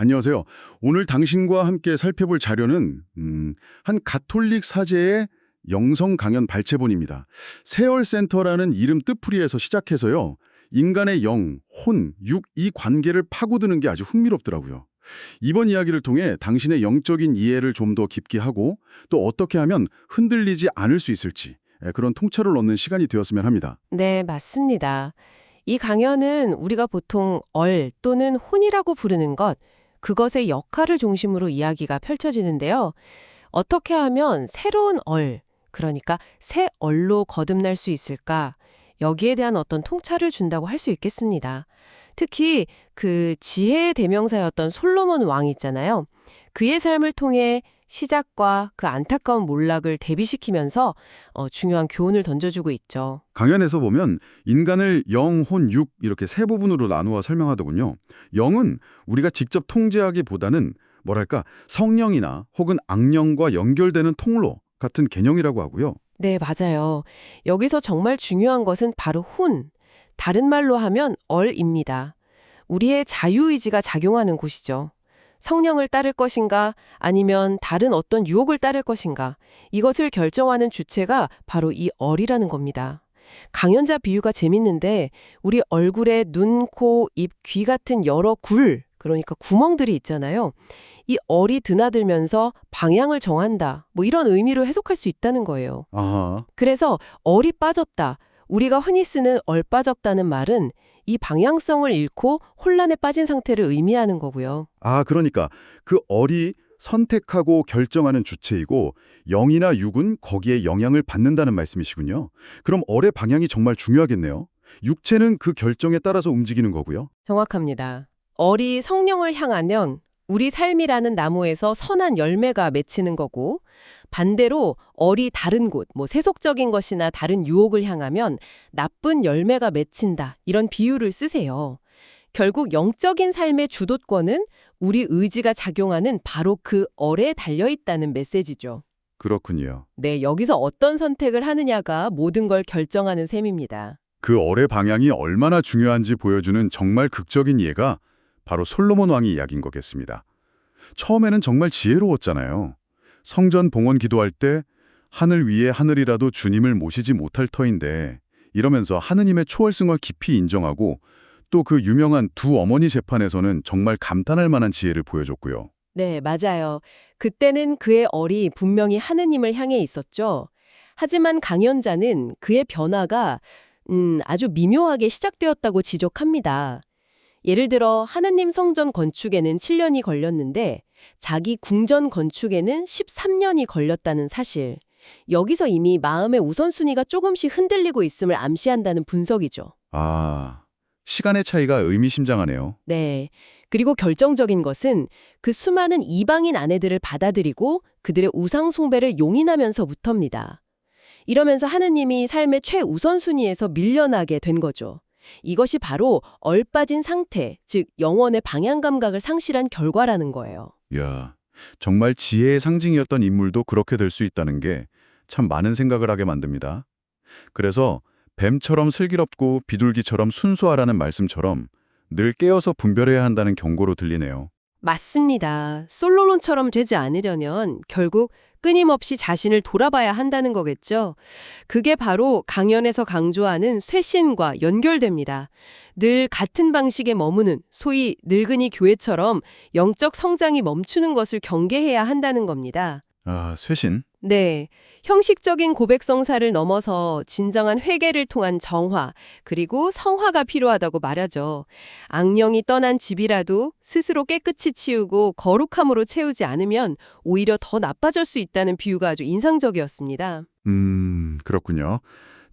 안녕하세요. 오늘 당신과 함께 살펴볼 자료는 한 가톨릭 사제의 영성 강연 발췌본입니다. 세월센터라는 이름 뜻풀이에서 시작해서요. 인간의 영, 혼, 육 이 관계를 파고드는 게 아주 흥미롭더라고요. 이번 이야기를 통해 당신의 영적인 이해를 좀 더 깊게 하고 또 어떻게 하면 흔들리지 않을 수 있을지 그런 통찰을 얻는 시간이 되었으면 합니다. 네, 맞습니다. 이 강연은 우리가 보통 또는 혼이라고 부르는 것, 그것의 역할을 중심으로 이야기가 펼쳐지는데요. 어떻게 하면 새로운 그러니까 새 얼로 거듭날 수 있을까? 여기에 대한 어떤 통찰을 준다고 할 수 있겠습니다. 특히 그 지혜의 대명사였던 솔로몬 왕 있잖아요. 그의 삶을 통해 시작과 그 안타까운 몰락을 대비시키면서 중요한 교훈을 던져주고 있죠. 강연에서 보면 인간을 영, 혼, 육 이렇게 세 부분으로 나누어 설명하더군요. 영은 우리가 직접 통제하기보다는 뭐랄까 성령이나 혹은 악령과 연결되는 통로 같은 개념이라고 하고요. 네, 맞아요. 여기서 정말 중요한 것은 바로 다른 말로 하면 얼입니다. 우리의 자유의지가 작용하는 곳이죠. 성령을 따를 것인가 아니면 다른 어떤 유혹을 따를 것인가 이것을 결정하는 주체가 바로 이 얼이라는 겁니다. 강연자 비유가 재밌는데 우리 얼굴에 눈, 코, 입, 귀 같은 여러 그러니까 구멍들이 있잖아요. 이 얼이 드나들면서 방향을 정한다. 뭐 이런 의미로 해석할 수 있다는 거예요. 아하, 그래서 얼이 빠졌다. 우리가 흔히 쓰는 얼 빠졌다는 말은 이 방향성을 잃고 혼란에 빠진 상태를 의미하는 거고요. 그러니까 그 얼이 선택하고 결정하는 주체이고 영이나 육은 거기에 영향을 받는다는 말씀이시군요. 그럼 얼의 방향이 정말 중요하겠네요. 육체는 그 결정에 따라서 움직이는 거고요. 정확합니다. 얼이 성령을 향하면 우리 삶이라는 나무에서 선한 열매가 맺히는 거고 반대로 얼이 다른 곳, 세속적인 것이나 다른 유혹을 향하면 나쁜 열매가 맺힌다. 이런 비유를 쓰세요. 결국 영적인 삶의 주도권은 우리 의지가 작용하는 바로 그 얼에 달려있다는 메시지죠. 그렇군요. 네, 여기서 어떤 선택을 하느냐가 모든 걸 결정하는 셈입니다. 그 얼의 방향이 얼마나 중요한지 보여주는 정말 극적인 예가 바로 솔로몬 왕의 이야기인 거겠습니다. 처음에는 정말 지혜로웠잖아요. 성전 봉헌 기도할 때 하늘 위에 하늘이라도 주님을 모시지 못할 터인데 이러면서 하느님의 초월성을 깊이 인정하고 또 그 유명한 두 어머니 재판에서는 정말 감탄할 만한 지혜를 보여줬고요. 네, 맞아요. 그때는 그의 얼이 분명히 하느님을 향해 있었죠. 하지만 강연자는 그의 변화가 아주 미묘하게 시작되었다고 지적합니다. 예를 들어 하느님 성전 건축에는 7년이 걸렸는데 자기 궁전 건축에는 13년이 걸렸다는 사실. 여기서 이미 마음의 우선순위가 조금씩 흔들리고 있음을 암시한다는 분석이죠. 시간의 차이가 의미심장하네요. 네. 그리고 결정적인 것은 그 수많은 이방인 아내들을 받아들이고 그들의 우상 숭배를 용인하면서부터입니다. 이러면서 하느님이 삶의 최우선순위에서 밀려나게 된 거죠. 이것이 바로 얼빠진 상태, 즉 영혼의 방향 감각을 상실한 결과라는 거예요. 이야, 정말 지혜의 상징이었던 인물도 그렇게 될 수 있다는 게 참 많은 생각을 하게 만듭니다. 그래서 뱀처럼 슬기롭고 비둘기처럼 순수하라는 말씀처럼 늘 깨어서 분별해야 한다는 경고로 들리네요. 맞습니다. 솔로몬처럼 되지 않으려면 결국 끊임없이 자신을 돌아봐야 한다는 거겠죠. 그게 바로 강연에서 강조하는 쇄신과 연결됩니다. 늘 같은 방식에 머무는 소위 늙은이 교회처럼 영적 성장이 멈추는 것을 경계해야 한다는 겁니다. 쇄신? 네, 형식적인 고백성사를 넘어서 진정한 회개를 통한 정화, 그리고 성화가 필요하다고 말하죠. 악령이 떠난 집이라도 스스로 깨끗이 치우고 거룩함으로 채우지 않으면 오히려 더 나빠질 수 있다는 비유가 아주 인상적이었습니다. 그렇군요.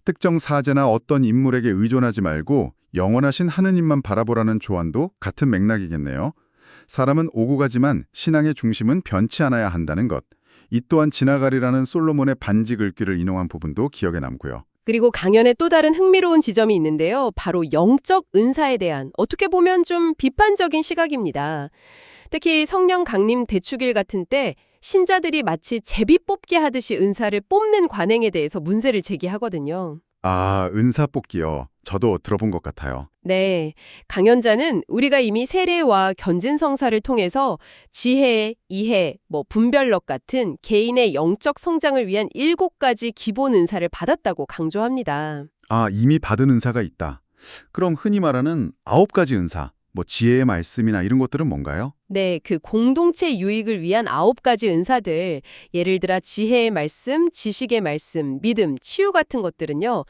특정 사제나 어떤 인물에게 의존하지 말고 영원하신 하느님만 바라보라는 조언도 같은 맥락이겠네요. 사람은 오고 가지만 신앙의 중심은 변치 않아야 한다는 것. 이 또한 지나가리라는 솔로몬의 반지 글귀를 인용한 부분도 기억에 남고요. 그리고 강연에 또 다른 흥미로운 지점이 있는데요. 바로 영적 은사에 대한 어떻게 보면 좀 비판적인 시각입니다. 특히 성령 강림 대축일 같은 때 신자들이 마치 제비 뽑기 하듯이 은사를 뽑는 관행에 대해서 문제를 제기하거든요. 아, 은사 뽑기요. 저도 들어본 것 같아요. 네, 강연자는 우리가 이미 세례와 견진성사를 통해서 지혜, 이해, 분별력 같은 개인의 영적 성장을 위한 7가지 기본 은사를 받았다고 강조합니다. 아, 이미 받은 은사가 있다. 그럼 흔히 말하는 9가지 은사, 지혜의 말씀이나 이런 것들은 뭔가요? 네, 그 공동체 유익을 위한 9가지 은사들, 예를 들어 지혜의 말씀, 지식의 말씀, 믿음, 치유 같은 것들은요,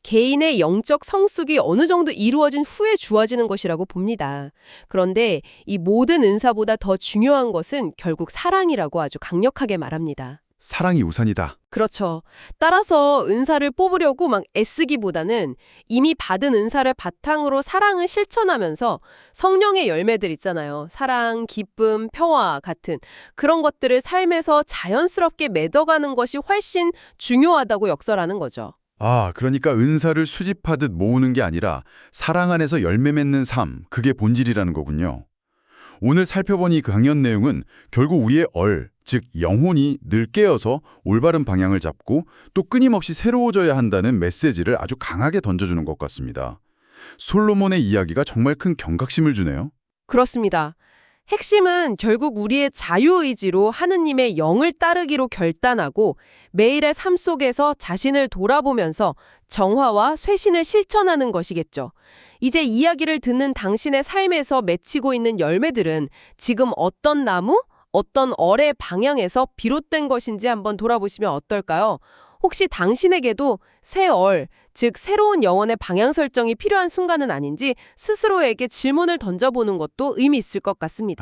개인의 영적 성숙이 어느 정도 이루어진 후에 주어지는 것이라고 봅니다. 그런데 이 모든 은사보다 더 중요한 것은 결국 사랑이라고 아주 강력하게 말합니다. 사랑이 우선이다. 그렇죠. 따라서 은사를 뽑으려고 막 애쓰기보다는 이미 받은 은사를 바탕으로 사랑을 실천하면서 성령의 열매들 있잖아요. 사랑, 기쁨, 평화 같은 그런 것들을 삶에서 자연스럽게 맺어가는 것이 훨씬 중요하다고 역설하는 거죠. 아, 그러니까 은사를 수집하듯 모으는 게 아니라 사랑 안에서 열매 맺는 삶, 그게 본질이라는 거군요. 오늘 살펴본 이 강연 내용은 결국 우리의 즉 영혼이 늘 깨어서 올바른 방향을 잡고 또 끊임없이 새로워져야 한다는 메시지를 아주 강하게 던져주는 것 같습니다. 솔로몬의 이야기가 정말 큰 경각심을 주네요. 그렇습니다. 핵심은 결국 우리의 자유의지로 하느님의 영을 따르기로 결단하고 매일의 삶 속에서 자신을 돌아보면서 정화와 쇄신을 실천하는 것이겠죠. 이제 이야기를 듣는 당신의 삶에서 맺히고 있는 열매들은 지금 어떤 나무, 어떤 얼의 방향에서 비롯된 것인지 한번 돌아보시면 어떨까요? 혹시 당신에게도 새 즉 새로운 영혼의 방향 설정이 필요한 순간은 아닌지 스스로에게 질문을 던져보는 것도 의미 있을 것 같습니다.